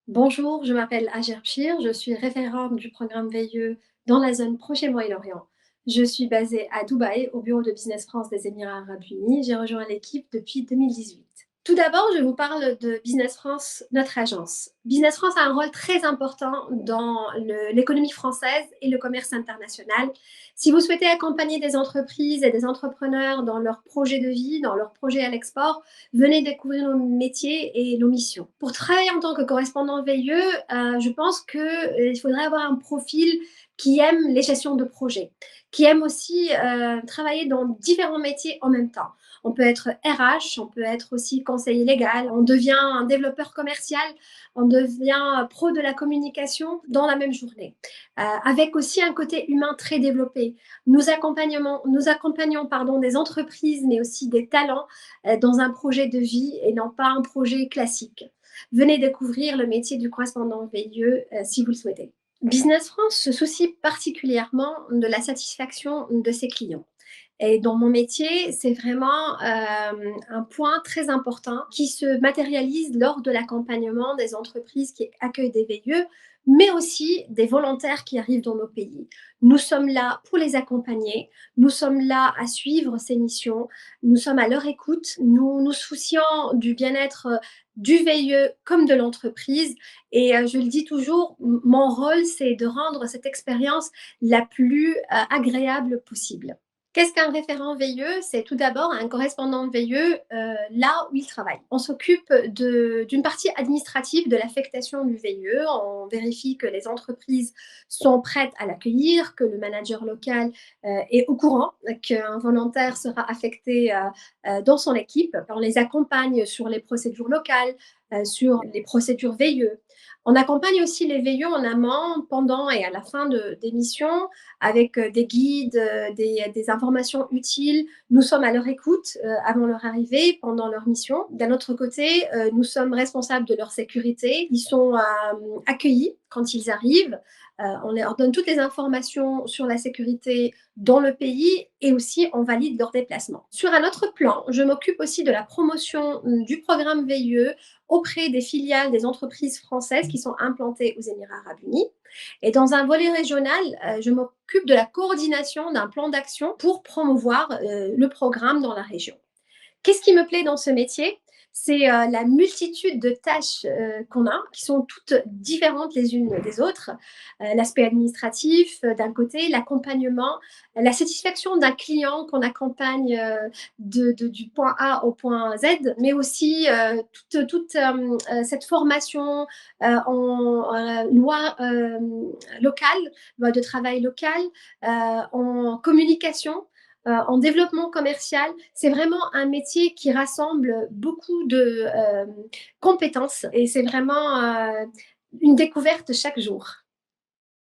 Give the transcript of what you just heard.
Bonjour, je m'appelle Hajer Pchir, je suis référente du programme VIE dans la zone Proche-et-Moyen-Orient. Je suis basée à Dubaï, au bureau de Business France des Émirats Arabes Unis. J'ai rejoint l'équipe depuis 2018. Tout d'abord, je vous parle de Business France, notre agence. Business France a un rôle très important dans l'économie française et le commerce international. Si vous souhaitez accompagner des entreprises et des entrepreneurs dans leurs projets de vie, dans leurs projets à l'export, venez découvrir nos métiers et nos missions. Pour travailler en tant que correspondant veilleux, je pense qu'il faudrait avoir un profil qui aime les gestions de projets, qui aime aussi travailler dans différents métiers en même temps. On peut être RH, on peut être aussi conseiller légal, on devient un développeur commercial, on devient pro de la communication dans la même journée, avec aussi un côté humain très développé. Nous accompagnons des entreprises, mais aussi des talents dans un projet de vie et non pas un projet classique. Venez découvrir le métier du correspondant veilleux si vous le souhaitez. Business France se soucie particulièrement de la satisfaction de ses clients. Et dans mon métier, c'est vraiment un point très important qui se matérialise lors de l'accompagnement des entreprises qui accueillent des veilleux, mais aussi des volontaires qui arrivent dans nos pays. Nous sommes là pour les accompagner, nous sommes là à suivre ces missions, nous sommes à leur écoute, nous nous soucions du bien-être du veilleux comme de l'entreprise. Et je le dis toujours, mon rôle, c'est de rendre cette expérience la plus agréable possible. Qu'est-ce qu'un référent veilleux? C'est tout d'abord un correspondant veilleux là où il travaille. On s'occupe d'une partie administrative de l'affectation du veilleux. On vérifie que les entreprises sont prêtes à l'accueillir, que le manager local est au courant qu'un volontaire sera affecté dans son équipe. On les accompagne sur les procédures locales, sur les procédures veilleux. On accompagne aussi les veilleux en amont, pendant et à la fin des missions avec des guides, des informations utiles. Nous sommes à leur écoute avant leur arrivée, pendant leur mission. D'un autre côté, nous sommes responsables de leur sécurité. Ils sont accueillis quand ils arrivent. On leur donne toutes les informations sur la sécurité dans le pays et aussi on valide leur déplacement. Sur un autre plan, je m'occupe aussi de la promotion du programme VIE auprès des filiales des entreprises françaises qui sont implantées aux Émirats Arabes Unis. Et dans un volet régional, je m'occupe de la coordination d'un plan d'action pour promouvoir le programme dans la région. Qu'est-ce qui me plaît dans ce métier? C'est la multitude de tâches qu'on a, qui sont toutes différentes les unes des autres. L'aspect administratif d'un côté, l'accompagnement, la satisfaction d'un client qu'on accompagne du point A au point Z, mais aussi toute cette formation en loi locale, loi de travail local, en communication, en développement commercial. C'est vraiment un métier qui rassemble beaucoup de compétences et c'est vraiment une découverte chaque jour.